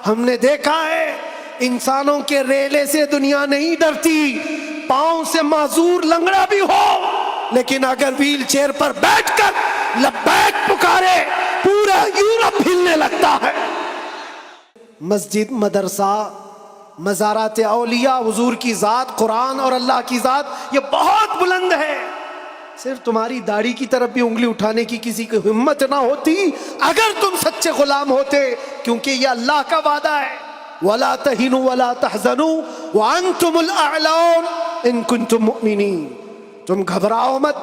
ہم نے دیکھا ہے انسانوں کے ریلے سے دنیا نہیں ڈرتی، پاؤں سے معذور لنگڑا بھی ہو لیکن اگر ویل چیئر پر بیٹھ کر لبیک پکارے پورا یورپ ہلنے لگتا ہے۔ مسجد، مدرسہ، مزارات اولیاء، حضور کی ذات، قرآن اور اللہ کی ذات یہ بہت بلند ہے۔ صرف تمہاری داڑھی کی طرف بھی انگلی اٹھانے کی کسی کی ہمت نہ ہوتی اگر تم سچے غلام ہوتے، کیونکہ یہ اللہ کا وعدہ ہے، وَلَا تَهِنُوا وَلَا تَحْزَنُوا وَأَنْتُمُ الْأَعْلَوْنَ إِن كُنتُم مُؤْمِنِينَ۔ تم گھبراؤ مت،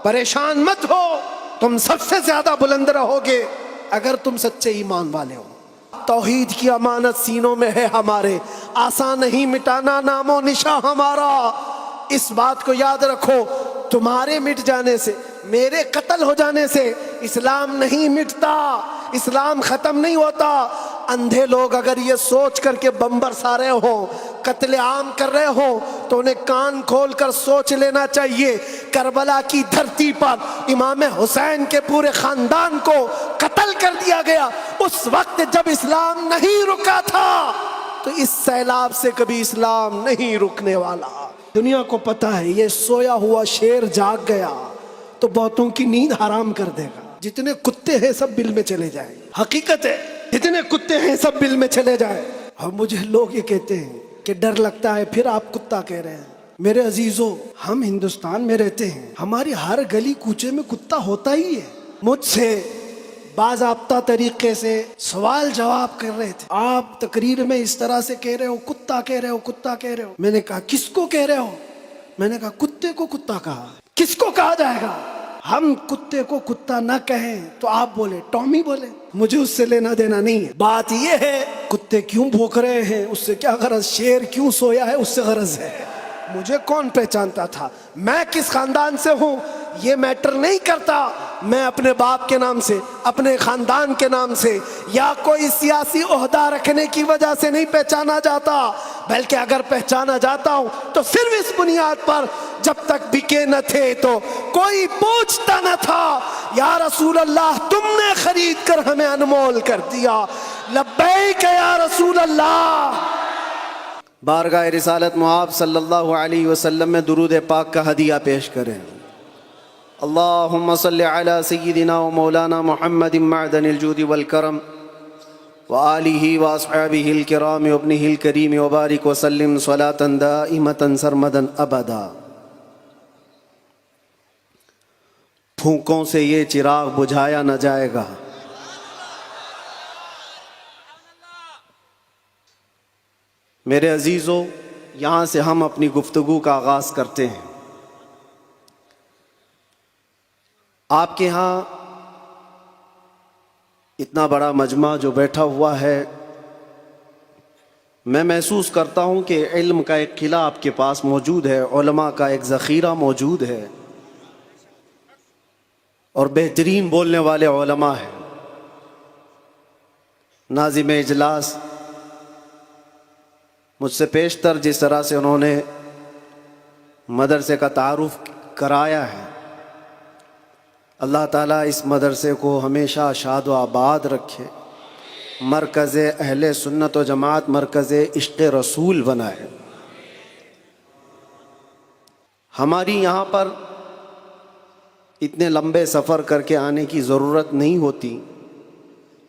پریشان مت ہو، تم سب سے زیادہ بلند رہو گے اگر تم سچے ایمان والے ہو۔ توحید کی امانت سینوں میں ہے ہمارے، آسان نہیں مٹانا نام و نشاں ہمارا۔ اس بات کو یاد رکھو، تمہارے مٹ جانے سے، میرے قتل ہو جانے سے اسلام نہیں مٹتا، اسلام ختم نہیں ہوتا۔ اندھے لوگ اگر یہ سوچ کر کے بم برسا رہے ہوں، قتل عام کر رہے ہوں، تو انہیں کان کھول کر سوچ لینا چاہیے کربلا کی دھرتی پر امام حسین کے پورے خاندان کو قتل کر دیا گیا، اس وقت جب اسلام نہیں رکا تھا، تو اس سیلاب سے کبھی اسلام نہیں رکنے والا۔ دنیا کو پتہ ہے یہ سویا ہوا شیر جاگ گیا تو بہتوں کی نیند حرام کر دے گا۔ جتنے کتے ہیں سب بل میں چلے جائیں، حقیقت ہے جتنے کتے ہیں سب بل میں چلے جائیں۔ اور مجھے لوگ یہ کہتے ہیں کہ ڈر لگتا ہے، پھر آپ کتا کہہ رہے ہیں۔ میرے عزیزو، ہم ہندوستان میں رہتے ہیں، ہماری ہر گلی کوچے میں کتا ہوتا ہی ہے۔ مجھ سے باضابطہ طریقے سے سوال جواب کر رہے تھے، آپ تقریر میں اس طرح سے کہہ رہے ہو، کتا کہہ رہے ہو، کتا کہہ رہے ہو۔ میں نے کہا کس کو کہہ رہے ہو؟ میں نے کہا کتے کو کتا کہا، کس کو کہا جائے گا؟ ہم کتے کو کتا نہ کہیں تو آپ بولے ٹامی بولے، مجھے اس سے لینا دینا نہیں ہے۔ بات یہ ہے کتے کیوں بھوک رہے ہیں اس سے کیا غرض، شیر کیوں سویا ہے اس سے غرض ہے۔ مجھے کون پہچانتا تھا، میں کس خاندان سے ہوں یہ میٹر نہیں کرتا۔ میں اپنے باپ کے نام سے، اپنے خاندان کے نام سے یا کوئی سیاسی عہدہ رکھنے کی وجہ سے نہیں پہچانا جاتا، بلکہ اگر پہچانا جاتا ہوں تو صرف اس بنیاد پر جب تک بکے نہ تھے تو کوئی پوچھتا نہ تھا یا رسول اللہ تم نے خرید کر ہمیں انمول کر دیا، لبیک یا رسول اللہ۔ بارگاہ رسالت مآب صلی اللہ علیہ وسلم میں درود پاک کا ہدیہ پیش کریں۔ اللہم صلی علی سیدنا و مولانا محمد معدن الجود والکرم وآلہ واصحابہ الکرام وابنہ الکریم وبارک وسلم صلاة دائمة سرمدا ابدا۔ پھونکوں سے یہ چراغ بجھایا نہ جائے گا، میرے عزیزو، یہاں سے ہم اپنی گفتگو کا آغاز کرتے ہیں۔ آپ کے ہاں اتنا بڑا مجمع جو بیٹھا ہوا ہے، میں محسوس کرتا ہوں کہ علم کا ایک قلعہ آپ کے پاس موجود ہے، علماء کا ایک ذخیرہ موجود ہے، اور بہترین بولنے والے علماء ہیں۔ ناظم اجلاس مجھ سے پیشتر جس طرح سے انہوں نے مدرسے کا تعارف کرایا ہے، اللہ تعالیٰ اس مدرسے کو ہمیشہ شاد و آباد رکھے، مرکز اہل سنت و جماعت، مرکز عشق رسول بنائے۔ ہماری یہاں پر اتنے لمبے سفر کر کے آنے کی ضرورت نہیں ہوتی،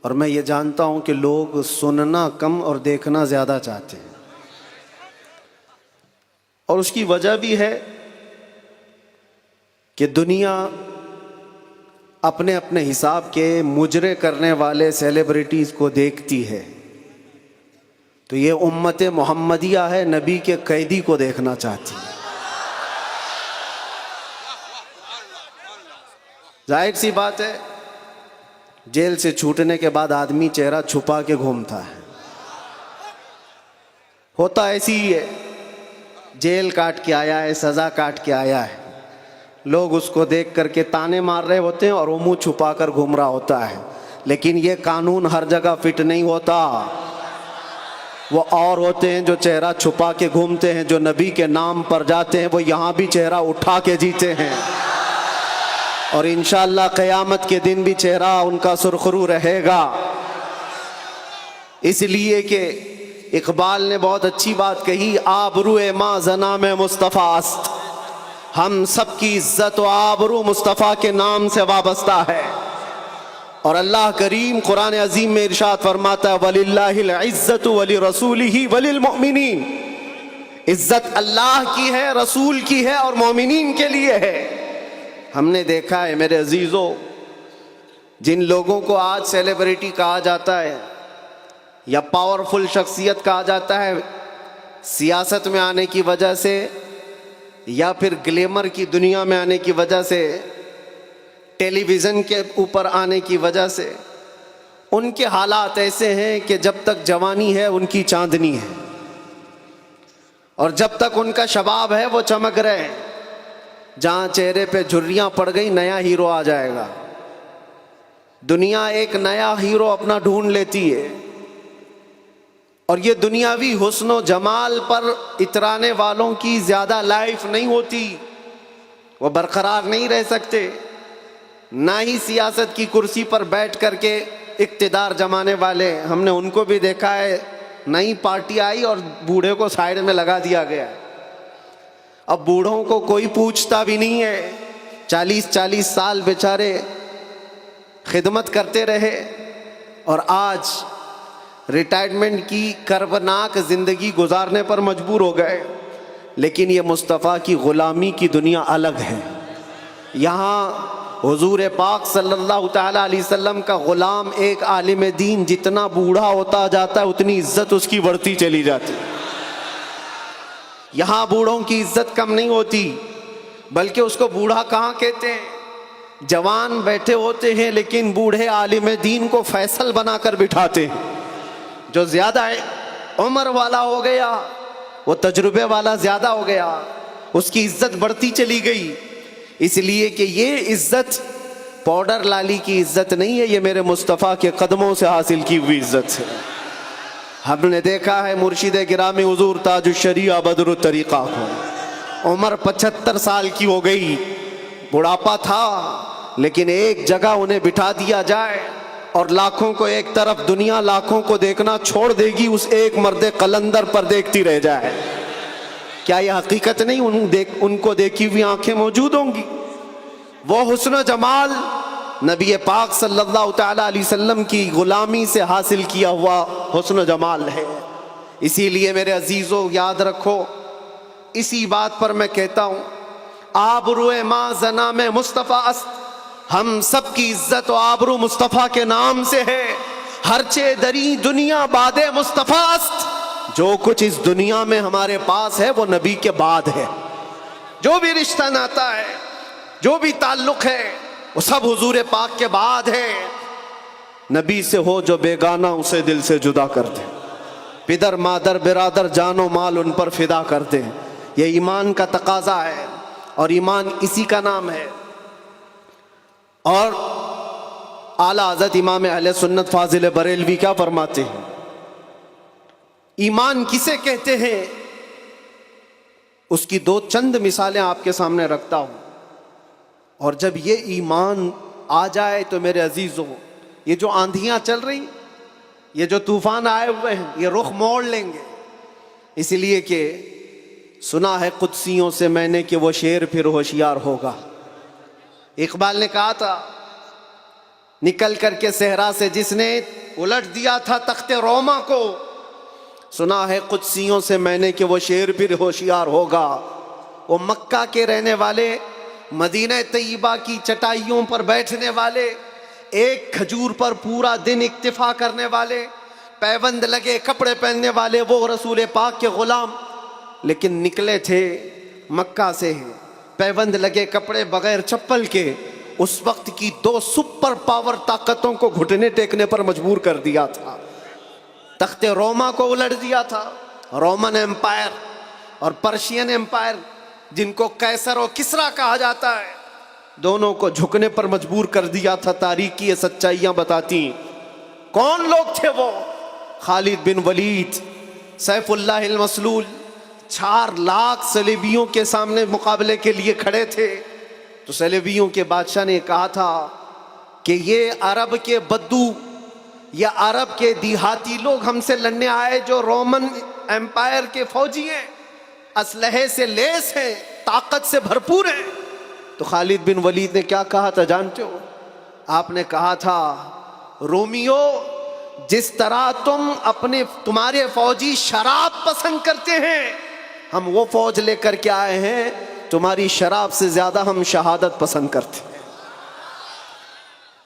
اور میں یہ جانتا ہوں کہ لوگ سننا کم اور دیکھنا زیادہ چاہتے ہیں، اور اس کی وجہ بھی ہے کہ دنیا اپنے اپنے حساب کے مجرے کرنے والے سیلیبریٹیز کو دیکھتی ہے، تو یہ امت محمدیہ ہے، نبی کے قیدی کو دیکھنا چاہتی ہے۔ ظاہر سی بات ہے، جیل سے چھوٹنے کے بعد آدمی چہرہ چھپا کے گھومتا ہے، ہوتا ایسی ہی ہے، جیل کاٹ کے آیا ہے، سزا کاٹ کے آیا ہے، لوگ اس کو دیکھ کر کے تانے مار رہے ہوتے ہیں اور وہ منہ چھپا کر گھوم رہا ہوتا ہے، لیکن یہ قانون ہر جگہ فٹ نہیں ہوتا۔ وہ اور ہوتے ہیں جو چہرہ چھپا کے گھومتے ہیں، جو نبی کے نام پر جاتے ہیں وہ یہاں بھی چہرہ اٹھا کے جیتے ہیں، اور انشاءاللہ قیامت کے دن بھی چہرہ ان کا سرخرو رہے گا۔ اس لیے کہ اقبال نے بہت اچھی بات کہی، آبرو ما زنا میں مصطفیٰ است، ہم سب کی عزت و آبرو مصطفیٰ کے نام سے وابستہ ہے۔ اور اللہ کریم قرآن عظیم میں ارشاد فرماتا ہے وَلِلَّهِ الْعِزَّةُ وَلِرَسُولِهِ وَلِلْمُؤْمِنِينَ، عزت اللہ کی ہے، رسول کی ہے اور مومنین کے لیے ہے۔ ہم نے دیکھا ہے میرے عزیزو، جن لوگوں کو آج سیلیبریٹی کہا جاتا ہے یا پاورفل شخصیت کہا جاتا ہے، سیاست میں آنے کی وجہ سے یا پھر گلیمر کی دنیا میں آنے کی وجہ سے، ٹیلی ویژن کے اوپر آنے کی وجہ سے، ان کے حالات ایسے ہیں کہ جب تک جوانی ہے ان کی چاندنی ہے، اور جب تک ان کا شباب ہے وہ چمک رہے ہیں۔ جہاں چہرے پہ جھریاں پڑ گئی نیا ہیرو آ جائے گا، دنیا ایک نیا ہیرو اپنا ڈھونڈ لیتی ہے، اور یہ دنیاوی حسن و جمال پر اترانے والوں کی زیادہ لائف نہیں ہوتی، وہ برقرار نہیں رہ سکتے۔ نہ ہی سیاست کی کرسی پر بیٹھ کر کے اقتدار جمانے والے، ہم نے ان کو بھی دیکھا ہے، نئی پارٹی آئی اور بوڑھے کو سائیڈ میں لگا دیا گیا۔ اب بوڑھوں کو کوئی پوچھتا بھی نہیں ہے، 40 سال بیچارے خدمت کرتے رہے اور آج ریٹائرمنٹ کی کربناک زندگی گزارنے پر مجبور ہو گئے۔ لیکن یہ مصطفیٰ کی غلامی کی دنیا الگ ہے۔ یہاں حضور پاک صلی اللہ تعالیٰ علیہ وسلم کا غلام ایک عالم دین جتنا بوڑھا ہوتا جاتا ہے اتنی عزت اس کی بڑھتی چلی جاتی۔ یہاں بوڑھوں کی عزت کم نہیں ہوتی، بلکہ اس کو بوڑھا کہاں کہتے ہیں؟ جوان بیٹھے ہوتے ہیں لیکن بوڑھے عالم دین کو فیصل بنا کر بٹھاتے ہیں۔ جو زیادہ عمر والا ہو گیا، وہ تجربے والا زیادہ ہو گیا، اس کی عزت بڑھتی چلی گئی، اس لیے کہ یہ عزت پاؤڈر لالی کی عزت نہیں ہے، یہ میرے مصطفیٰ کے قدموں سے حاصل کی ہوئی عزت ہے۔ ہم نے دیکھا ہے مرشد گرامی حضور تاج الشریعہ بدر الطریقہ کو، عمر 75 سال کی ہو گئی، بڑھاپا تھا، لیکن ایک جگہ انہیں بٹھا دیا جائے اور لاکھوں کو ایک طرف، دنیا لاکھوں کو دیکھنا چھوڑ دے گی، اس ایک مرد قلندر پر دیکھتی رہ جائے۔ کیا یہ حقیقت نہیں؟ ان کو دیکھی ہوئی آنکھیں موجود ہوں گی۔ وہ حسن و جمال نبی پاک صلی اللہ تعالیٰ علیہ وسلم کی غلامی سے حاصل کیا ہوا حسن و جمال ہے۔ اسی لیے میرے عزیزو یاد رکھو، اسی بات پر میں کہتا ہوں، آبرو ما زنا میں مصطفیٰ است، ہم سب کی عزت و آبرو مصطفیٰ کے نام سے ہے۔ ہرچے دری دنیا باد مصطفیٰ است، جو کچھ اس دنیا میں ہمارے پاس ہے وہ نبی کے بعد ہے۔ جو بھی رشتہ ناتا ہے، جو بھی تعلق ہے، وہ سب حضور پاک کے بعد ہے۔ نبی سے ہو جو بیگانہ اسے دل سے جدا کر دے، پدر مادر برادر جان و مال ان پر فدا کر دے۔ یہ ایمان کا تقاضا ہے اور ایمان اسی کا نام ہے۔ اور اعلیٰ حضرت امام اہل سنت فاضل بریلوی کیا فرماتے ہیں؟ ایمان کسے کہتے ہیں؟ اس کی دو چند مثالیں آپ کے سامنے رکھتا ہوں، اور جب یہ ایمان آ جائے تو میرے عزیزو، یہ جو آندھیاں چل رہی، یہ جو طوفان آئے ہوئے ہیں، یہ رخ موڑ لیں گے۔ اس لیے کہ سنا ہے قدسیوں سے میں نے کہ وہ شیر پھر ہوشیار ہوگا۔ اقبال نے کہا تھا، نکل کر کے صحرا سے جس نے الٹ دیا تھا تخت روما کو، سنا ہے قدسیوں سے میں نے کہ وہ شیر پھر ہوشیار ہوگا۔ وہ مکہ کے رہنے والے، مدینہ طیبہ کی چٹائیوں پر بیٹھنے والے، ایک کھجور پر پورا دن اکتفا کرنے والے، پیوند لگے کپڑے پہننے والے، وہ رسول پاک کے غلام، لیکن نکلے تھے مکہ سے پیوند لگے کپڑے بغیر چپل کے۔ اس وقت کی دو سپر پاور طاقتوں کو گھٹنے ٹیکنے پر مجبور کر دیا تھا۔ تخت روما کو الٹ دیا تھا، رومن ایمپائر، اور پرشین ایمپائر جن کو قیصر و کسریٰ کہا جاتا ہے، دونوں کو جھکنے پر مجبور کر دیا تھا۔ تاریخ کی یہ سچائیاں بتاتی ہیں۔ کون لوگ تھے وہ؟ خالد بن ولید، سیف اللہ المسلول، 4 لاکھ صلیبیوں کے سامنے مقابلے کے لیے کھڑے تھے۔ تو صلیبیوں کے بادشاہ نے کہا تھا کہ یہ عرب کے بدو، یا عرب کے دیہاتی لوگ ہم سے لڑنے آئے جو رومن ایمپائر کے فوجی ہیں، اسلحے سے لیس ہیں، طاقت سے بھرپور ہیں، تو خالد بن ولید نے کیا کہا تھا جانتے ہو؟ آپ نے کہا تھا رومیو، جس طرح تمہارے فوجی شراب پسند کرتے ہیں، ہم وہ فوج لے کر کے آئے ہیں، تمہاری شراب سے زیادہ ہم شہادت پسند کرتے ہیں۔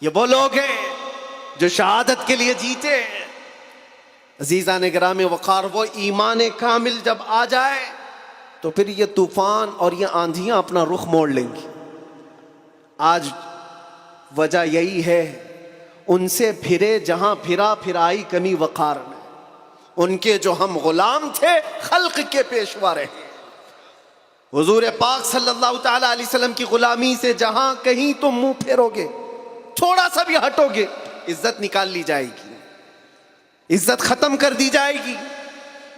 یہ وہ لوگ ہیں جو شہادت کے لیے جیتے ہیں۔ عزیزان گرامی وقار، وہ ایمان کامل جب آ جائے تو پھر یہ طوفان اور یہ آندھیاں اپنا رخ موڑ لیں گی۔ آج وجہ یہی ہے، ان سے پھرے جہاں پھرا پھرائی کمی وقار میں، ان کے جو ہم غلام تھے خلق کے پیشوا رہے۔ حضور پاک صلی اللہ تعالی علیہ وسلم کی غلامی سے جہاں کہیں تم منہ پھیرو گے، تھوڑا سا بھی ہٹو گے، عزت نکال لی جائے گی، عزت ختم کر دی جائے گی۔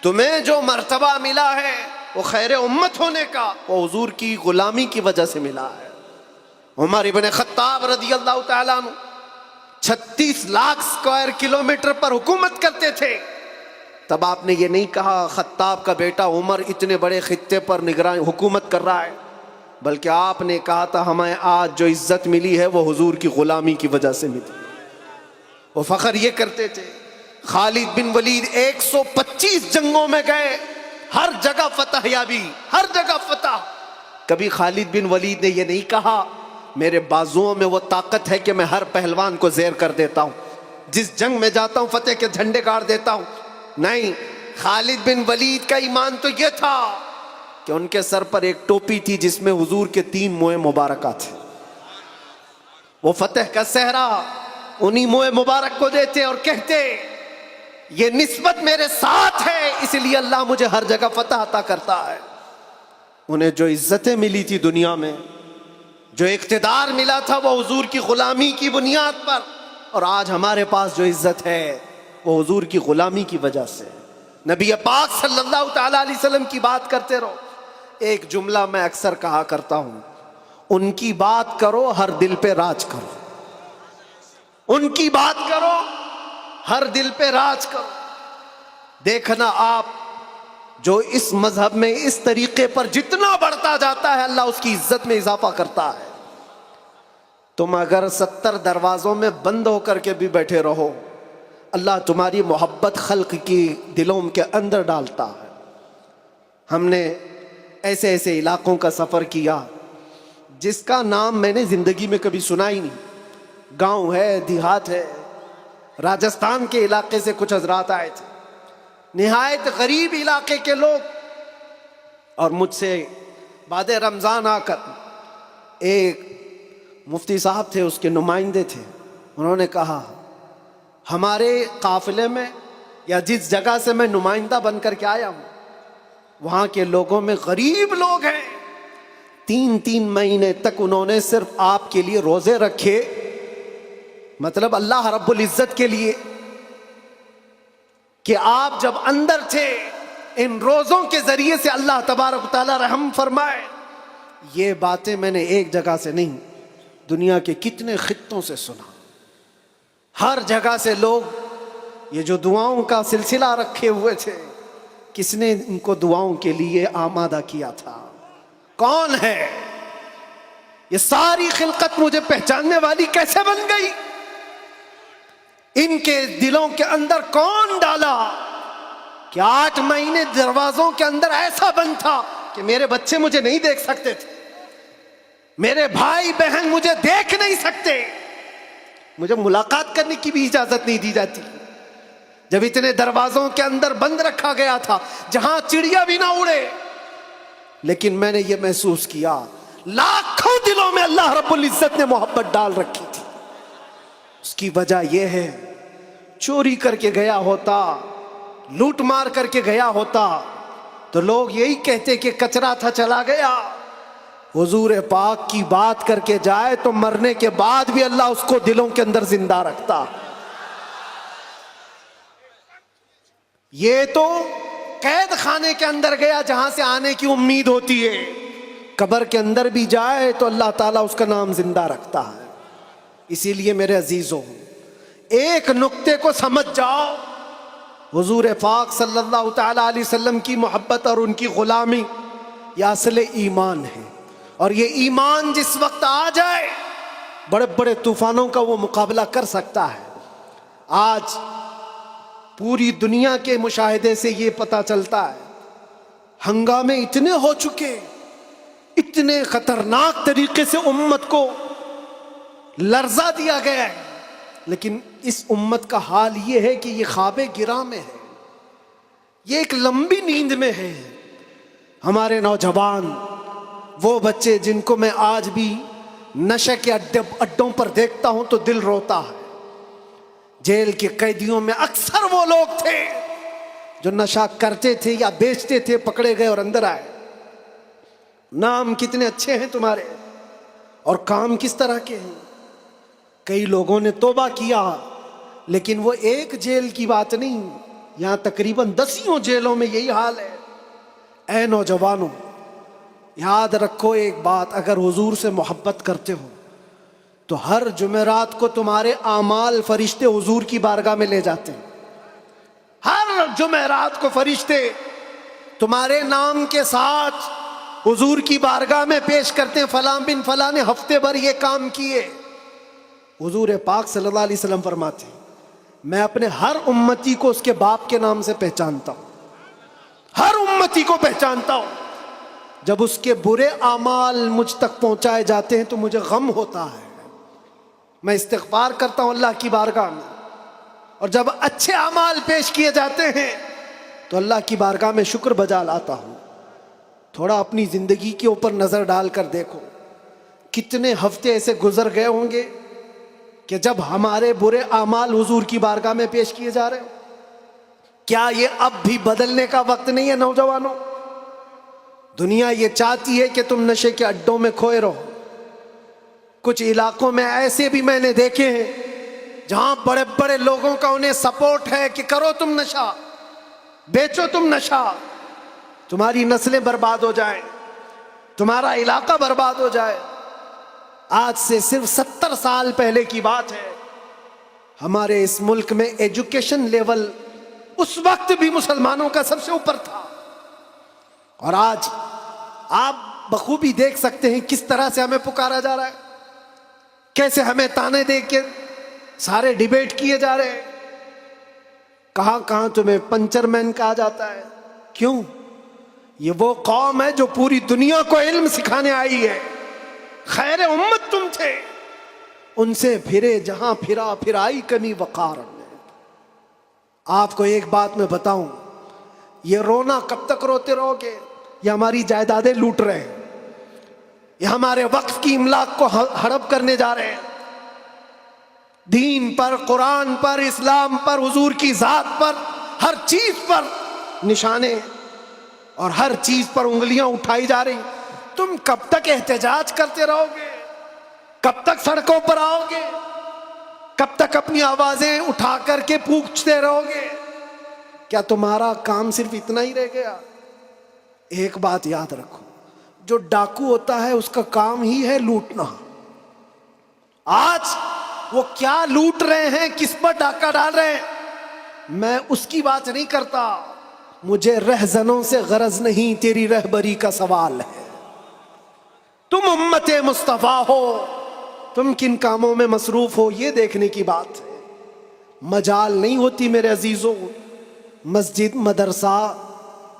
تمہیں جو مرتبہ ملا ہے وہ خیر امت ہونے کا، وہ حضور کی غلامی کی وجہ سے ملا ہے۔ عمر ابن خطاب رضی اللہ تعالیٰ عنہ 36 لاکھ اسکوائر کلومیٹر پر حکومت کرتے تھے۔ تب آپ نے یہ نہیں کہا خطاب کا بیٹا عمر اتنے بڑے خطے پر نگران حکومت کر رہا ہے، بلکہ آپ نے کہا تھا ہمیں آج جو عزت ملی ہے وہ حضور کی غلامی کی وجہ سے ملی۔ وہ فخر یہ کرتے تھے۔ خالد بن ولید 125 جنگوں میں گئے، ہر جگہ فتح یابی، ہر جگہ فتح۔ کبھی خالد بن ولید نے یہ نہیں کہا میرے بازوؤں میں وہ طاقت ہے کہ میں ہر پہلوان کو زیر کر دیتا ہوں، جس جنگ میں جاتا ہوں فتح کے جھنڈے گاڑ دیتا ہوں۔ نہیں، خالد بن ولید کا ایمان تو یہ تھا کہ ان کے سر پر ایک ٹوپی تھی جس میں حضور کے 3 موئے مبارکہ تھے۔ وہ فتح کا صحرا انہی موئے مبارک کو دیتے اور کہتے یہ نسبت میرے ساتھ ہے، اس لیے اللہ مجھے ہر جگہ فتح عطا کرتا ہے۔ انہیں جو عزتیں ملی تھی دنیا میں، جو اقتدار ملا تھا، وہ حضور کی غلامی کی بنیاد پر، اور آج ہمارے پاس جو عزت ہے وہ حضور کی غلامی کی وجہ سے۔ نبی پاک صلی اللہ تعالی علیہ وسلم کی بات کرتے رہو۔ ایک جملہ میں اکثر کہا کرتا ہوں، ان کی بات کرو ہر دل پہ راج کرو، ان کی بات کرو ہر دل پہ راج کرو۔ دیکھنا آپ جو اس مذہب میں اس طریقے پر جتنا بڑھتا جاتا ہے اللہ اس کی عزت میں اضافہ کرتا ہے۔ تم اگر 70 دروازوں میں بند ہو کر کے بھی بیٹھے رہو، اللہ تمہاری محبت خلق کی دلوں کے اندر ڈالتا ہے۔ ہم نے ایسے ایسے علاقوں کا سفر کیا جس کا نام میں نے زندگی میں کبھی سنا ہی نہیں، گاؤں ہے، دیہات ہے۔ راجستھان کے علاقے سے کچھ حضرات آئے تھے، نہایت غریب علاقے کے لوگ، اور مجھ سے بعد رمضان آ کر ایک مفتی صاحب تھے، اس کے نمائندے تھے، انہوں نے کہا ہمارے قافلے میں یا جس جگہ سے میں نمائندہ بن کر کے آیا ہوں وہاں کے لوگوں میں غریب لوگ ہیں، 3 مہینے تک انہوں نے صرف آپ کے لیے روزے رکھے، مطلب اللہ رب العزت کے لیے، کہ آپ جب اندر تھے ان روزوں کے ذریعے سے اللہ تبارک و تعالی رحم فرمائے۔ یہ باتیں میں نے ایک جگہ سے نہیں، دنیا کے کتنے خطوں سے سنا۔ ہر جگہ سے لوگ یہ جو دعاؤں کا سلسلہ رکھے ہوئے تھے، کس نے ان کو دعاؤں کے لیے آمادہ کیا تھا؟ کون ہے؟ یہ ساری خلقت مجھے پہچاننے والی کیسے بن گئی؟ ان کے دلوں کے اندر کون ڈالا کہ 8 مہینے دروازوں کے اندر ایسا بند تھا کہ میرے بچے مجھے نہیں دیکھ سکتے تھے، میرے بھائی بہن مجھے دیکھ نہیں سکتے، مجھے ملاقات کرنے کی بھی اجازت نہیں دی جاتی، جب اتنے دروازوں کے اندر بند رکھا گیا تھا جہاں چڑیا بھی نہ اڑے۔ لیکن میں نے یہ محسوس کیا لاکھوں دلوں میں اللہ رب العزت نے محبت ڈال رکھی تھی۔ اس کی وجہ یہ ہے، چوری کر کے گیا ہوتا، لوٹ مار کر کے گیا ہوتا تو لوگ یہی کہتے کہ کچرا تھا چلا گیا۔ حضور پاک کی بات کر کے جائے تو مرنے کے بعد بھی اللہ اس کو دلوں کے اندر زندہ رکھتا۔ یہ تو قید خانے کے اندر گیا جہاں سے آنے کی امید ہوتی ہے، قبر کے اندر بھی جائے تو اللہ تعالیٰ اس کا نام زندہ رکھتا ہے۔ اسی لیے میرے عزیزوں، ایک نقطے کو سمجھ جاؤ، حضور پاک صلی اللہ تعالی علیہ وسلم کی محبت اور ان کی غلامی یہ اصل ایمان ہے. اور یہ ایمان جس وقت آ جائے بڑے بڑے طوفانوں کا وہ مقابلہ کر سکتا ہے. آج پوری دنیا کے مشاہدے سے یہ پتہ چلتا ہے ہنگامے اتنے ہو چکے، اتنے خطرناک طریقے سے امت کو لرزا دیا گیا ہے، لیکن اس امت کا حال یہ ہے کہ یہ خواب گراں میں ہے، یہ ایک لمبی نیند میں ہے. ہمارے نوجوان، وہ بچے جن کو میں آج بھی نشے کے اڈوں پر دیکھتا ہوں تو دل روتا ہے. جیل کے قیدیوں میں اکثر وہ لوگ تھے جو نشہ کرتے تھے یا بیچتے تھے، پکڑے گئے اور اندر آئے. نام کتنے اچھے ہیں تمہارے اور کام کس طرح کے ہیں. کئی لوگوں نے توبہ کیا، لیکن وہ ایک جیل کی بات نہیں، یہاں تقریباً 10 جیلوں میں یہی حال ہے. اے نوجوانوں، یاد رکھو ایک بات، اگر حضور سے محبت کرتے ہو تو ہر جمعرات کو تمہارے اعمال فرشتے حضور کی بارگاہ میں لے جاتے ہیں. ہر جمعرات کو فرشتے تمہارے نام کے ساتھ حضور کی بارگاہ میں پیش کرتے ہیں، فلاں بن فلاں نے ہفتے بھر یہ کام کیے. حضور پاک صلی اللہ علیہ وسلم فرماتے ہیں میں اپنے ہر امتی کو اس کے باپ کے نام سے پہچانتا ہوں، ہر امتی کو پہچانتا ہوں. جب اس کے برے اعمال مجھ تک پہنچائے جاتے ہیں تو مجھے غم ہوتا ہے، میں استغفار کرتا ہوں اللہ کی بارگاہ میں. اور جب اچھے اعمال پیش کیے جاتے ہیں تو اللہ کی بارگاہ میں شکر بجا لاتا ہوں. تھوڑا اپنی زندگی کے اوپر نظر ڈال کر دیکھو، کتنے ہفتے ایسے گزر گئے ہوں گے کہ جب ہمارے برے اعمال حضور کی بارگاہ میں پیش کیے جا رہے ہو. کیا یہ اب بھی بدلنے کا وقت نہیں ہے نوجوانوں؟ دنیا یہ چاہتی ہے کہ تم نشے کے اڈوں میں کھوئے رہو. کچھ علاقوں میں ایسے بھی میں نے دیکھے ہیں جہاں بڑے بڑے لوگوں کا انہیں سپورٹ ہے کہ کرو تم نشہ، بیچو تم نشہ، تمہاری نسلیں برباد ہو جائیں، تمہارا علاقہ برباد ہو جائے. آج سے صرف 70 سال پہلے کی بات ہے، ہمارے اس ملک میں ایجوکیشن لیول اس وقت بھی مسلمانوں کا سب سے اوپر تھا. اور آج آپ بخوبی دیکھ سکتے ہیں کس طرح سے ہمیں پکارا جا رہا ہے، کیسے ہمیں تانے دے کے سارے ڈیبیٹ کیے جا رہے ہیں. کہاں کہاں تمہیں پنچر مین کہا جاتا ہے. کیوں؟ یہ وہ قوم ہے جو پوری دنیا کو علم سکھانے آئی ہے. خیر امت تم تھے، ان سے پھرے جہاں پھرا پھرائی کمی وقار. آپ کو ایک بات میں بتاؤں، یہ رونا کب تک روتے رہو گے؟ یہ ہماری جائیدادیں لوٹ رہے ہیں، یہ ہمارے وقف کی املاک کو ہڑپ کرنے جا رہے ہیں. دین پر، قرآن پر، اسلام پر، حضور کی ذات پر، ہر چیز پر نشانے اور ہر چیز پر انگلیاں اٹھائی جا رہی. تم کب تک احتجاج کرتے رہو گے؟ کب تک سڑکوں پر آؤ گے؟ کب تک اپنی آوازیں اٹھا کر کے پوچھتے رہو گے؟ کیا تمہارا کام صرف اتنا ہی رہ گیا؟ ایک بات یاد رکھو، جو ڈاکو ہوتا ہے اس کا کام ہی ہے لوٹنا. آج وہ کیا لوٹ رہے ہیں، کس پر ڈاکہ ڈال رہے ہیں، میں اس کی بات نہیں کرتا. مجھے رہزنوں سے غرض نہیں، تیری رہبری کا سوال ہے. تم امت مصطفیٰ ہو، تم کن کاموں میں مصروف ہو یہ دیکھنے کی بات ہے. مجال نہیں ہوتی میرے عزیزوں. مسجد، مدرسہ،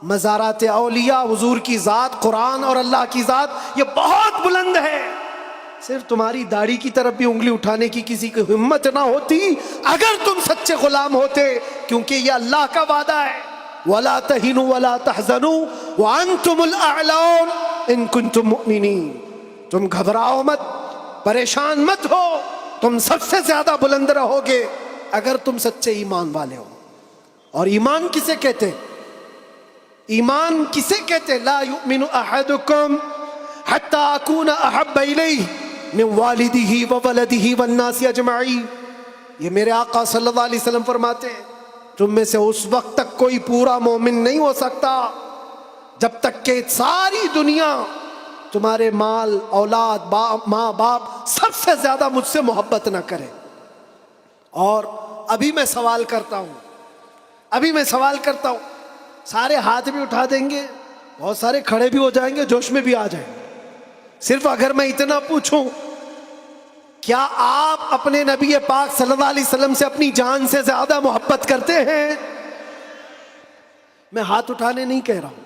مزارات اولیاء، حضور کی ذات، قرآن اور اللہ کی ذات یہ بہت بلند ہے. صرف تمہاری داڑھی کی طرف بھی انگلی اٹھانے کی کسی کی ہمت نہ ہوتی اگر تم سچے غلام ہوتے، کیونکہ یہ اللہ کا وعدہ ہے، وَلَا تَهِنُوا وَلَا تَحْزَنُوا وَأَنْتُمُ الْأَعْلَوْنَ إِن كُنتُم مُؤْمِنِينَ. تم گھبراؤ مت، پریشان مت ہو، تم سب سے زیادہ بلند رہو گے اگر تم سچے ایمان والے ہو. اور ایمان کسے کہتے؟ ایمان کسے کہتے؟ لا یؤمن احدکم حتی اکون احب الیہ من والدہ وولدہ والناس اجمعین. یہ میرے آقا صلی اللہ علیہ وسلم فرماتے ہیں تم میں سے اس وقت تک کوئی پورا مومن نہیں ہو سکتا جب تک کہ ساری دنیا تمہارے مال، اولاد، ماں باپ سب سے زیادہ مجھ سے محبت نہ کرے. اور ابھی میں سوال کرتا ہوں، سارے ہاتھ بھی اٹھا دیں گے، بہت سارے کھڑے بھی ہو جائیں گے، جوش میں بھی آ جائیں گے۔ صرف اگر میں اتنا پوچھوں، کیا آپ اپنے نبی پاک صلی اللہ علیہ وسلم سے اپنی جان سے زیادہ محبت کرتے ہیں؟ میں ہاتھ اٹھانے نہیں کہہ رہا ہوں،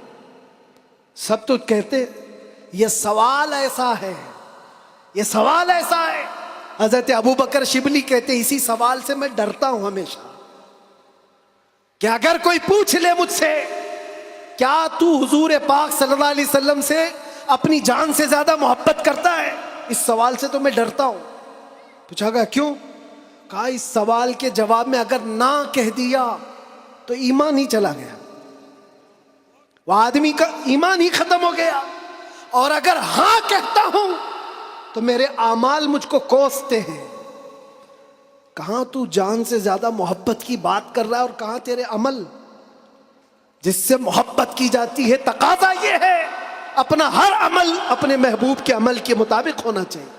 سب تو کہتے ہیں۔ یہ سوال ایسا ہے، حضرت ابوبکر شبلی کہتے اسی سوال سے میں ڈرتا ہوں ہمیشہ، کہ اگر کوئی پوچھ لے مجھ سے کیا تو حضور پاک صلی اللہ علیہ وسلم سے اپنی جان سے زیادہ محبت کرتا ہے، اس سوال سے تو میں ڈرتا ہوں۔ پوچھا گیا کیوں؟ کہا اس سوال کے جواب میں اگر نہ کہہ دیا تو ایمان ہی چلا گیا، وہ آدمی کا ایمان ہی ختم ہو گیا، اور اگر ہاں کہتا ہوں تو میرے اعمال مجھ کو کوستے ہیں۔ کہاں تو جان سے زیادہ محبت کی بات کر رہا ہے، اور کہاں تیرے عمل جس سے محبت کی جاتی ہے۔ تقاضا یہ ہے اپنا ہر عمل اپنے محبوب کے عمل کے مطابق ہونا چاہیے۔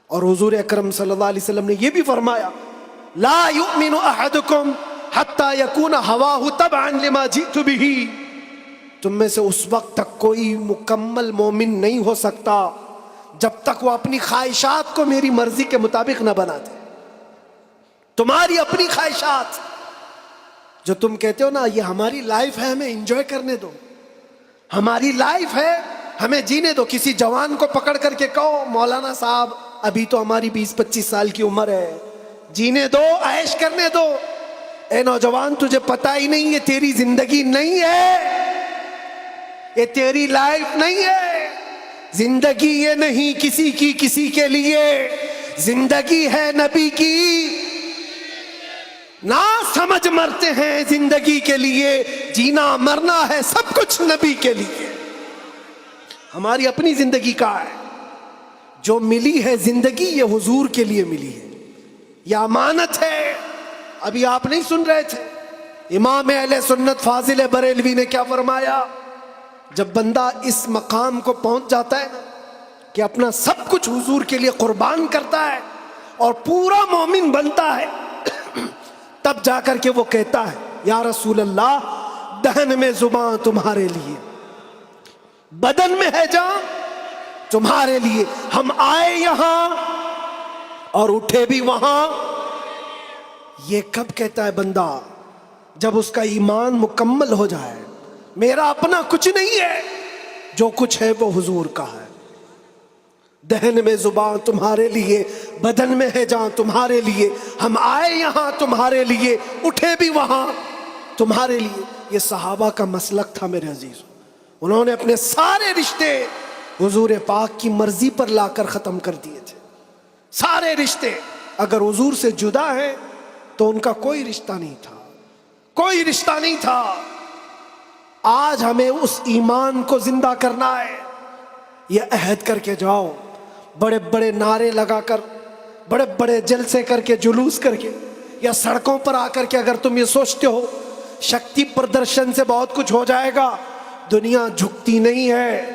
اور حضور اکرم صلی اللہ علیہ وسلم نے یہ بھی فرمایا، لا یؤمن احدکم حتی یکون ہواہ تبعا لما جئت بہ، تم میں سے اس وقت تک کوئی مکمل مومن نہیں ہو سکتا جب تک وہ اپنی خواہشات کو میری مرضی کے مطابق نہ بنا دے۔ تمہاری اپنی خواہشات جو تم کہتے ہو نا، یہ ہماری لائف ہے، ہمیں انجوائے کرنے دو، ہماری لائف ہے، ہمیں جینے دو۔ کسی جوان کو پکڑ کر کے کہو مولانا صاحب ابھی تو ہماری 20-25 سال کی عمر ہے، جینے دو، عیش کرنے دو۔ اے نوجوان، تجھے پتہ ہی نہیں یہ تیری زندگی نہیں ہے، یہ تیری لائف نہیں ہے۔ زندگی یہ نہیں کسی کی کسی کے لیے، زندگی ہے نبی کی، نہ سمجھ مرتے ہیں زندگی کے لیے، جینا مرنا ہے سب کچھ نبی کے لیے۔ ہماری اپنی زندگی کا ہے، جو ملی ہے زندگی یہ حضور کے لیے ملی ہے، یہ امانت ہے۔ ابھی آپ نہیں سن رہے تھے امام اہل سنت فاضل بریلوی نے کیا فرمایا؟ جب بندہ اس مقام کو پہنچ جاتا ہے نا کہ اپنا سب کچھ حضور کے لیے قربان کرتا ہے اور پورا مومن بنتا ہے، تب جا کر کے وہ کہتا ہے یا رسول اللہ، دہن میں زبان تمہارے لیے، بدن میں ہے جان تمہارے لیے، ہم آئے یہاں اور اٹھے بھی وہاں۔ یہ کب کہتا ہے بندہ؟ جب اس کا ایمان مکمل ہو جائے، میرا اپنا کچھ نہیں ہے، جو کچھ ہے وہ حضور کا ہے۔ دہن میں زبان تمہارے لیے، بدن میں ہے جان تمہارے لیے، ہم آئے یہاں تمہارے لیے، اٹھے بھی وہاں تمہارے لیے۔ یہ صحابہ کا مسلک تھا میرے عزیز، انہوں نے اپنے سارے رشتے حضور پاک کی مرضی پر لا کر ختم کر دیے تھے۔ سارے رشتے اگر حضور سے جدا ہیں تو ان کا کوئی رشتہ نہیں تھا، کوئی رشتہ نہیں تھا۔ آج ہمیں اس ایمان کو زندہ کرنا ہے۔ یہ عہد کر کے جاؤ، بڑے بڑے نعرے لگا کر، بڑے بڑے جلسے کر کے، جلوس کر کے، یا سڑکوں پر آ کر کے اگر تم یہ سوچتے ہو شکتی پردرشن سے بہت کچھ ہو جائے گا، دنیا جھکتی نہیں ہے،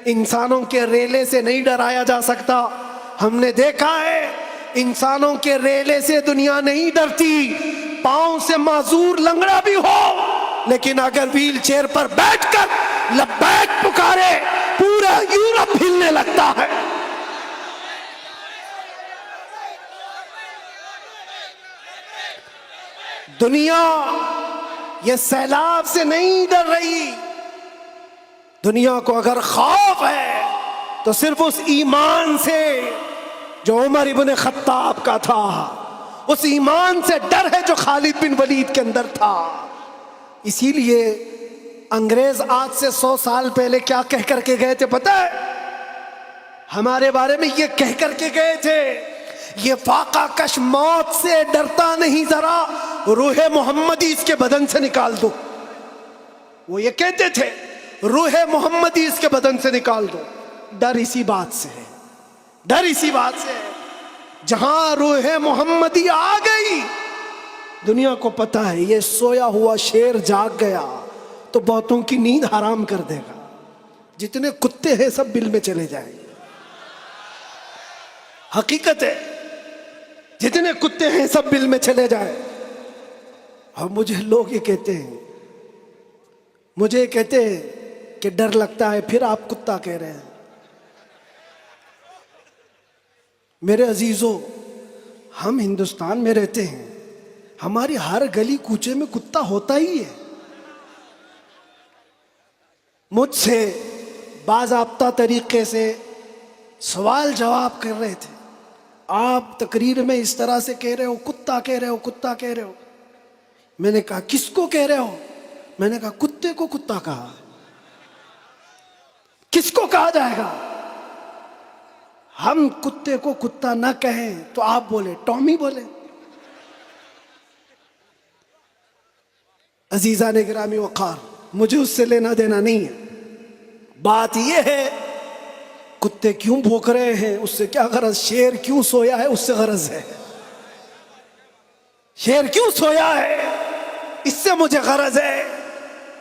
انسانوں کے ریلے سے نہیں ڈرایا جا سکتا۔ ہم نے دیکھا ہے انسانوں کے ریلے سے دنیا نہیں ڈرتی، پاؤں سے معذور لنگڑا بھی ہو لیکن اگر ویل چیئر پر بیٹھ کر لبیک پکارے پورا یورپ ہلنے لگتا ہے۔ دنیا یہ سیلاب سے نہیں ڈر رہی، دنیا کو اگر خوف ہے تو صرف اس ایمان سے جو عمر ابن خطاب کا تھا، اس ایمان سے ڈر ہے جو خالد بن ولید کے اندر تھا۔ اسی لیے انگریز آج سے 100 سال پہلے کیا کہہ کر کے گئے تھے پتہ ہے؟ ہمارے بارے میں یہ کہہ کر کے گئے تھے، یہ فاقہ کش موت سے ڈرتا نہیں، ذرا روح محمدی اس کے بدن سے نکال دو۔ وہ یہ کہتے تھے روح محمدی اس کے بدن سے نکال دو۔ ڈر اسی بات سے ہے، ڈر اسی بات سے ہے۔ جہاں روح محمدی آ گئی، دنیا کو پتہ ہے یہ سویا ہوا شیر جاگ گیا تو بہتوں کی نیند حرام کر دے گا، جتنے کتے ہیں سب بل میں چلے جائیں گے۔ حقیقت ہے جتنے کتے ہیں سب بل میں چلے جائیں. اور مجھے لوگ یہ کہتے ہیں، مجھے یہ کہتے ہیں کہ ڈر لگتا ہے، پھر آپ کتا کہہ رہے ہیں. میرے عزیزو، ہم ہندوستان میں رہتے ہیں، ہماری ہر گلی کوچے میں کتا ہوتا ہی ہے. مجھ سے باضابطہ طریقے سے سوال جواب کر رہے تھے، آپ تقریر میں اس طرح سے کہہ رہے ہو، کتا کہہ رہے ہو، کتا کہہ رہے ہو. میں نے کہا کس کو کہہ رہے ہو؟ میں نے کہا کتے کو کتا کہا. کس کو کہا جائے گا؟ ہم کتے کو کتا نہ کہیں تو آپ بولے ٹامی بولے. عزیزان گرامی وقار، مجھے اس سے لینا دینا نہیں ہے. بات یہ ہے کتے کیوں بھوک رہے ہیں اس سے کیا غرض، شیر کیوں سویا ہے اس سے غرض ہے. شیر کیوں سویا ہے اس سے مجھے غرض ہے.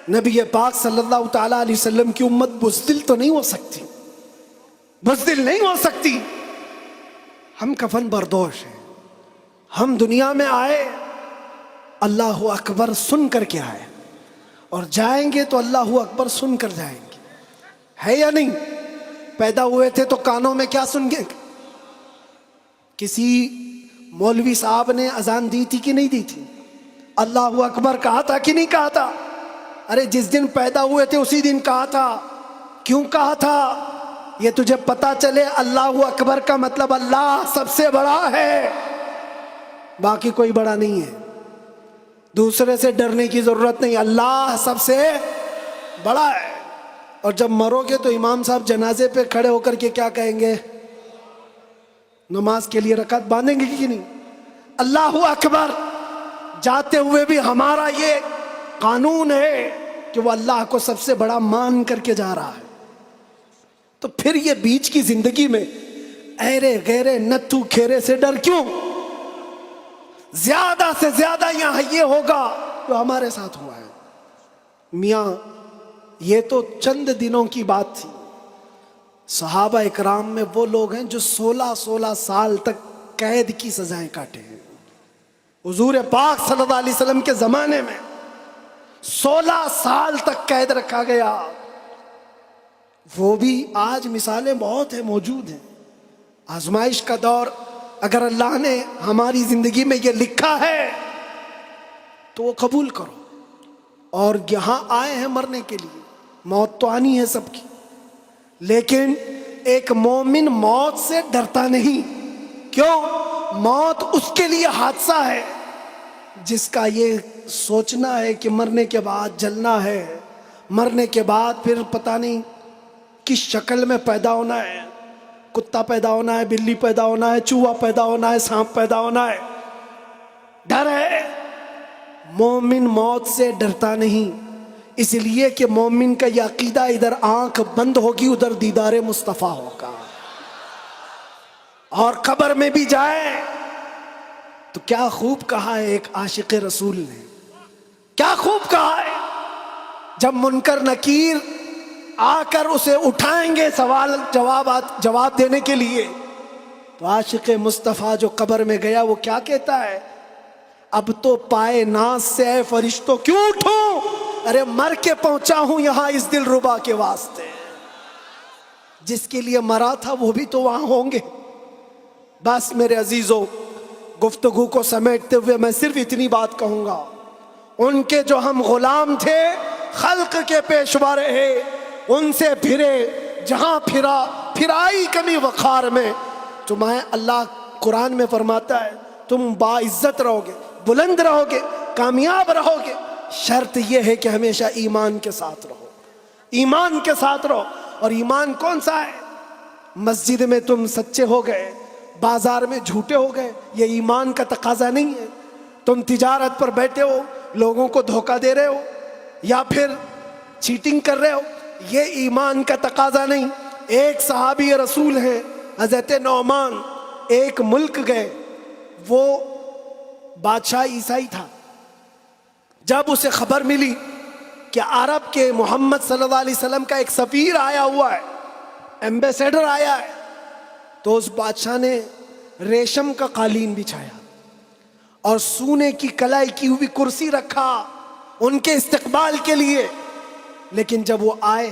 نبی پاک صلی اللہ تعالی علیہ وسلم کی امت بزدل تو نہیں ہو سکتی، بزدل نہیں ہو سکتی. ہم کفن بردوش ہیں. ہم دنیا میں آئے اللہ اکبر سن کر کے آئے، اور جائیں گے تو اللہ اکبر سن کر جائیں گے. ہے یا نہیں؟ پیدا ہوئے تھے تو کانوں میں کیا سن گے؟ کسی مولوی صاحب نے اذان دی تھی کہ نہیں دی تھی؟ اللہ اکبر کہا تھا کہ نہیں کہا تھا؟ ارے جس دن پیدا ہوئے تھے اسی دن کہا تھا. کیوں کہا تھا؟ یہ تجھے پتا چلے اللہ اکبر کا مطلب اللہ سب سے بڑا ہے، باقی کوئی بڑا نہیں ہے. دوسرے سے ڈرنے کی ضرورت نہیں، اللہ سب سے بڑا ہے. اور جب مرو گے تو امام صاحب جنازے پہ کھڑے ہو کر کے کیا کہیں گے؟ نماز کے لیے رکعت باندھیں گے کہ نہیں؟ اللہ اکبر. جاتے ہوئے بھی ہمارا یہ قانون ہے کہ وہ اللہ کو سب سے بڑا مان کر کے جا رہا ہے. تو پھر یہ بیچ کی زندگی میں ایرے غیرے نتھو کھیرے سے ڈر کیوں؟ زیادہ سے زیادہ یہاں یہ ہوگا جو ہمارے ساتھ ہوا ہے. میاں یہ تو چند دنوں کی بات تھی. صحابہ اکرام میں وہ لوگ ہیں جو 16 سال تک قید کی سزائیں کاٹے ہیں. حضور پاک صلی اللہ علیہ وسلم کے زمانے میں 16 سال تک قید رکھا گیا. وہ بھی آج مثالیں بہت ہیں، موجود ہیں. آزمائش کا دور، اگر اللہ نے ہماری زندگی میں یہ لکھا ہے تو وہ قبول کرو. اور یہاں آئے ہیں مرنے کے لیے، موت تو آنی ہے سب کی، لیکن ایک مومن موت سے ڈرتا نہیں. کیوں؟ موت اس کے لیے حادثہ ہے جس کا یہ سوچنا ہے کہ مرنے کے بعد جلنا ہے، مرنے کے بعد پھر پتہ نہیں کس شکل میں پیدا ہونا ہے. کتا پیدا ہونا ہے، بلی پیدا ہونا ہے، چوہا پیدا ہونا ہے، سانپ پیدا ہونا ہے. ڈر ہے. مومن موت سے ڈرتا نہیں، اس لیے کہ مومن کا یہ عقیدہ ادھر آنکھ بند ہوگی ادھر دیدار مصطفیٰ ہوگا. اور قبر میں بھی جائے تو کیا خوب کہا ہے ایک عاشق رسول نے، کیا خوب کہا ہے. جب منکر نکیر آ کر اسے اٹھائیں گے سوال جواب دینے کے لیے، تو عاشق مصطفیٰ جو قبر میں گیا وہ کیا کہتا ہے؟ اب تو پائے ناز سے اے فرشتوں کیوں اٹھوں، ارے مر کے پہنچا ہوں یہاں اس دل ربا کے واسطے. جس کے لیے مرا تھا وہ بھی تو وہاں ہوں گے. بس میرے عزیزو، گفتگو کو سمیٹتے ہوئے میں صرف اتنی بات کہوں گا، ان کے جو ہم غلام تھے، خلق کے پیشوا رہے، ان سے پھرے جہاں پھرائی کمی وقار میں. تمہیں اللہ قرآن میں فرماتا ہے تم باعزت رہو گے، بلند رہو گے، کامیاب رہو گے، شرط یہ ہے کہ ہمیشہ ایمان کے ساتھ رہو. ایمان کے ساتھ رہو. اور ایمان کون سا ہے؟ مسجد میں تم سچے ہو گئے، بازار میں جھوٹے ہو گئے، یہ ایمان کا تقاضا نہیں ہے. تم تجارت پر بیٹھے ہو، لوگوں کو دھوکہ دے رہے ہو یا پھر چیٹنگ کر رہے ہو، یہ ایمان کا تقاضا نہیں. ایک صحابی رسول ہیں حضرت نعمان، ایک ملک گئے، وہ بادشاہ عیسائی تھا. جب اسے خبر ملی کہ عرب کے محمد صلی اللہ علیہ وسلم کا ایک سفیر آیا ہوا ہے، ایمبیسیڈر آیا ہے، تو اس بادشاہ نے ریشم کا قالین بچھایا اور سونے کی کلائی کی ہوئی کرسی رکھا ان کے استقبال کے لیے. لیکن جب وہ آئے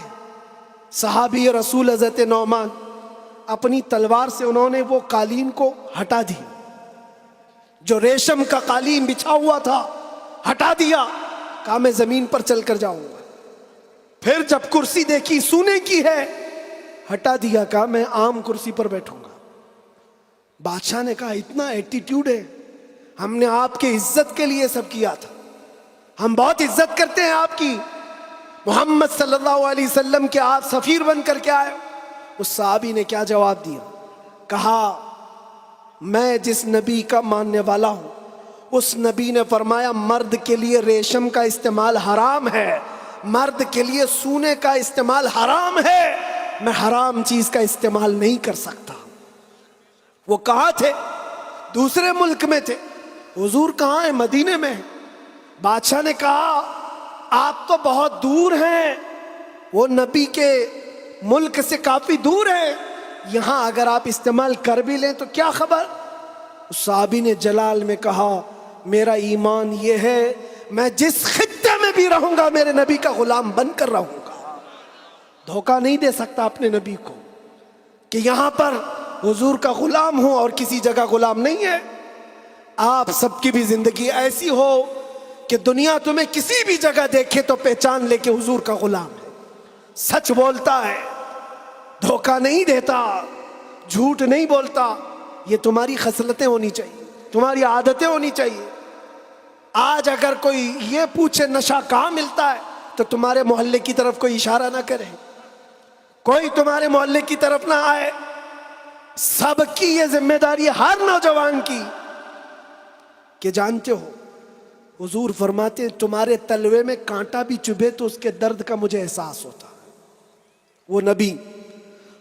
صحابی رسول حضرت نعمان اپنی تلوار سے انہوں نے وہ قالین کو ہٹا دی. جو ریشم کا قالین بچھا ہوا تھا ہٹا دیا. کہا میں زمین پر چل کر جاؤں گا. پھر جب کرسی دیکھی سونے کی ہے ہٹا دیا. کہا میں عام کرسی پر بیٹھوں گا. بادشاہ نے کہا اتنا ایٹیٹیوڈ ہے, ہم نے آپ کے عزت کے لیے سب کیا تھا, ہم بہت عزت کرتے ہیں آپ کی, محمد صلی اللہ علیہ وسلم کے آپ سفیر بن کر کے آئے. اس صحابی نے کیا جواب دیا؟ کہا میں جس نبی کا ماننے والا ہوں اس نبی نے فرمایا مرد کے لیے ریشم کا استعمال حرام ہے, مرد کے لیے سونے کا استعمال حرام ہے, میں حرام چیز کا استعمال نہیں کر سکتا. وہ کہاں تھے؟ دوسرے ملک میں تھے. حضور کہاں ہیں؟ مدینے میں. بادشاہ نے کہا آپ تو بہت دور ہیں, وہ نبی کے ملک سے کافی دور ہیں, یہاں اگر آپ استعمال کر بھی لیں تو کیا خبر. اس صحابی نے جلال میں کہا میرا ایمان یہ ہے میں جس خطے میں بھی رہوں گا میرے نبی کا غلام بن کر رہوں گا. دھوکہ نہیں دے سکتا اپنے نبی کو کہ یہاں پر حضور کا غلام ہوں اور کسی جگہ غلام نہیں ہے. آپ سب کی بھی زندگی ایسی ہو کہ دنیا تمہیں کسی بھی جگہ دیکھے تو پہچان لے کہ حضور کا غلام ہے, سچ بولتا ہے, دھوکہ نہیں دیتا, جھوٹ نہیں بولتا. یہ تمہاری خصلتیں ہونی چاہیے, تمہاری عادتیں ہونی چاہیے. آج اگر کوئی یہ پوچھے نشہ کہاں ملتا ہے تو تمہارے محلے کی طرف کوئی اشارہ نہ کرے, کوئی تمہارے محلے کی طرف نہ آئے. سب کی یہ ذمہ داری ہے ہر نوجوان کی کہ جانتے ہو حضور فرماتے ہیں تمہارے تلوے میں کانٹا بھی چبھے تو اس کے درد کا مجھے احساس ہوتا ہے. وہ نبی,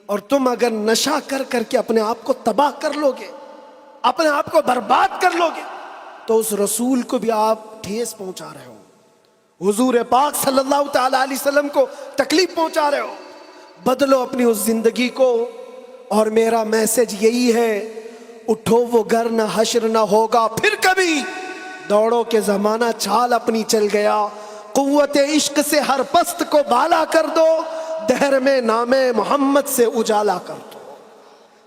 اور تم اگر نشہ کر کر کے اپنے آپ کو تباہ کر لو گے, اپنے آپ کو برباد کر لو گے تو اس رسول کو بھی آپ ٹھیس پہنچا رہے ہو, حضور پاک صلی اللہ تعالی علیہ وسلم کو تکلیف پہنچا رہے ہو. بدلو اپنی اس زندگی کو. اور میرا میسج یہی ہے اٹھو وہ گھر نہ حشر نہ ہوگا پھر کبھی, دوڑو کے زمانہ چھال اپنی چل گیا. قوت عشق سے ہر پست کو بالا کر دو, دہر میں نام محمد سے اجالا کر دو,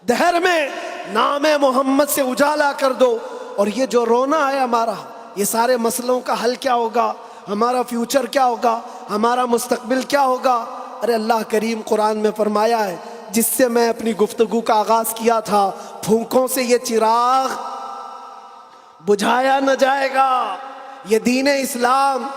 دہر میں نام محمد سے اجالا کر دو. اور یہ جو رونا ہے ہمارا, یہ سارے مسئلوں کا حل کیا ہوگا, ہمارا فیوچر کیا ہوگا, ہمارا مستقبل کیا ہوگا. ارے اللہ کریم قرآن میں فرمایا ہے جس سے میں اپنی گفتگو کا آغاز کیا تھا, پھونکوں سے یہ چراغ بجھایا نہ جائے گا. یہ دین اسلام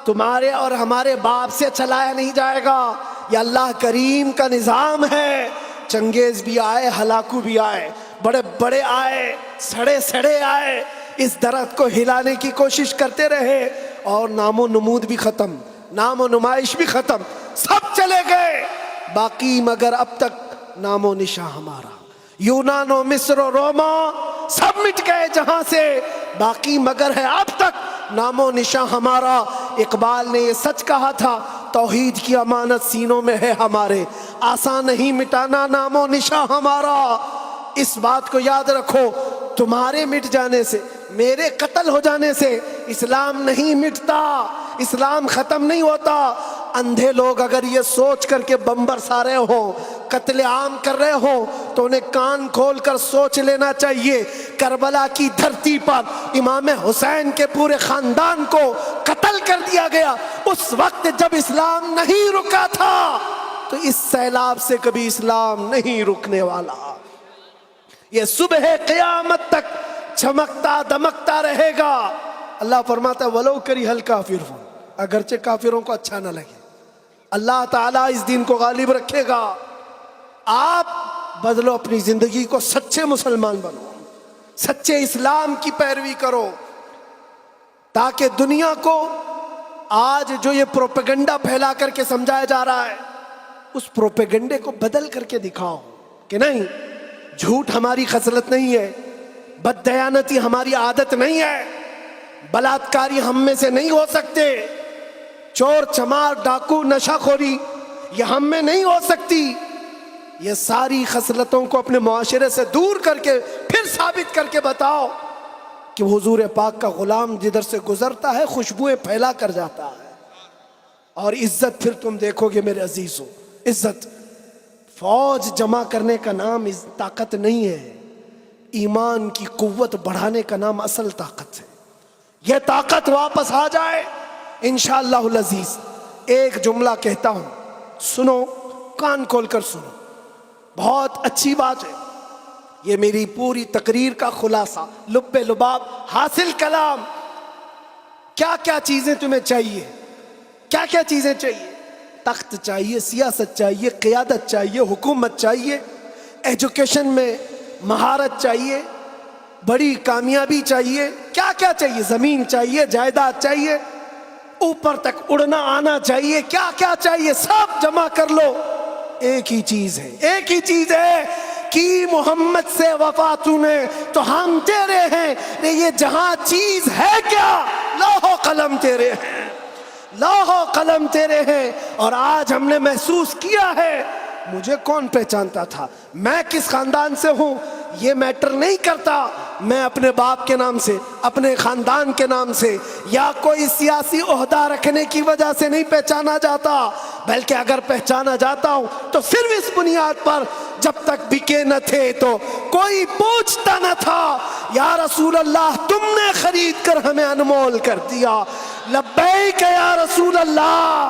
تمہارے اور ہمارے باپ سے چلایا نہیں جائے گا, یہ اللہ کریم کا نظام ہے. چنگیز بھی آئے, ہلاکو بھی آئے, بڑے بڑے آئے, سڑے سڑے آئے, اس درخت کو ہلانے کی کوشش کرتے رہے اور نام و نمود بھی ختم, نام و نمائش بھی ختم, سب چلے گئے. باقی مگر اب تک نام و نشاں ہمارا, یونان و مصر و روما سب مٹ گئے جہاں سے, باقی مگر ہے اب تک نام و نشاں ہمارا. اقبال نے یہ سچ کہا تھا توحید کی امانت سینوں میں ہے ہمارے, آسان نہیں مٹانا نام و نشاں ہمارا. اس بات کو یاد رکھو, تمہارے مٹ جانے سے, میرے قتل ہو جانے سے اسلام نہیں مٹتا, اسلام ختم نہیں ہوتا. اندھے لوگ اگر یہ سوچ کر کے بم برسا رہے ہوں, قتل عام کر رہے ہوں تو انہیں کان کھول کر سوچ لینا چاہیے. کربلا کی دھرتی پر امام حسین کے پورے خاندان کو قتل کر دیا گیا, اس وقت جب اسلام نہیں رکا تھا تو اس سیلاب سے کبھی اسلام نہیں رکنے والا. یہ صبح قیامت تک چمکتا دمکتا رہے گا. اللہ فرماتا ہے ولو کری ہل کافرون, اگرچہ کافروں کو اچھا نہ لگے, اللہ تعالیٰ اس دین کو غالب رکھے گا. آپ بدلو اپنی زندگی کو, سچے مسلمان بنو, سچے اسلام کی پیروی کرو, تاکہ دنیا کو آج جو یہ پروپیگنڈا پھیلا کر کے سمجھایا جا رہا ہے اس پروپیگنڈے کو بدل کر کے دکھاؤ کہ نہیں, جھوٹ ہماری خصلت نہیں ہے, بددیانتی ہماری عادت نہیں ہے, بلاತ್ಕಾری ہم میں سے نہیں ہو سکتے, چور چمار ڈاکو نشہ خوری یہ ہم میں نہیں ہو سکتی. یہ ساری خصلتوں کو اپنے معاشرے سے دور کر کے پھر ثابت کر کے بتاؤ کہ حضور پاک کا غلام جدھر سے گزرتا ہے خوشبوئیں پھیلا کر جاتا ہے. اور عزت پھر تم دیکھو گے میرے عزیزو، عزت فوج جمع کرنے کا نام طاقت نہیں ہے، ایمان کی قوت بڑھانے کا نام اصل طاقت ہے. یہ طاقت واپس آ جائے انشاءاللہ العزیز. ایک جملہ کہتا ہوں، سنو، کان کھول کر سنو، بہت اچھی بات ہے. یہ میری پوری تقریر کا خلاصہ، لب لباب، حاصل کلام. کیا کیا چیزیں تمہیں چاہیے؟ کیا کیا چیزیں چاہیے؟ تخت چاہیے، سیاست چاہیے، قیادت چاہیے، حکومت چاہیے، ایجوکیشن میں مہارت چاہیے، بڑی کامیابی چاہیے. کیا کیا چاہیے؟ زمین چاہیے، جائیداد چاہیے، اوپر تک اڑنا آنا چاہیے. کیا کیا چاہیے؟ سب جمع کر لو. ایک ہی چیز ہے، ایک ہی چیز ہے کہ محمد سے وفا تو نے تو ہم تیرے ہیں. یہ جہاں چیز ہے کیا؟ لوح و قلم تیرے ہیں، لوح و قلم تیرے ہیں. اور آج ہم نے محسوس کیا ہے، مجھے کون پہچانتا تھا، میں کس خاندان سے ہوں، یہ میٹر نہیں کرتا. میں اپنے باپ کے نام سے، اپنے خاندان کے نام سے یا کوئی سیاسی عہدہ رکھنے کی وجہ سے نہیں پہچانا جاتا، بلکہ اگر پہچانا جاتا ہوں تو صرف اس بنیاد پر جب تک بکے نہ تھے تو کوئی پوچھتا نہ تھا، یا رسول اللہ تم نے خرید کر ہمیں انمول کر دیا. لبیک یا رسول اللہ.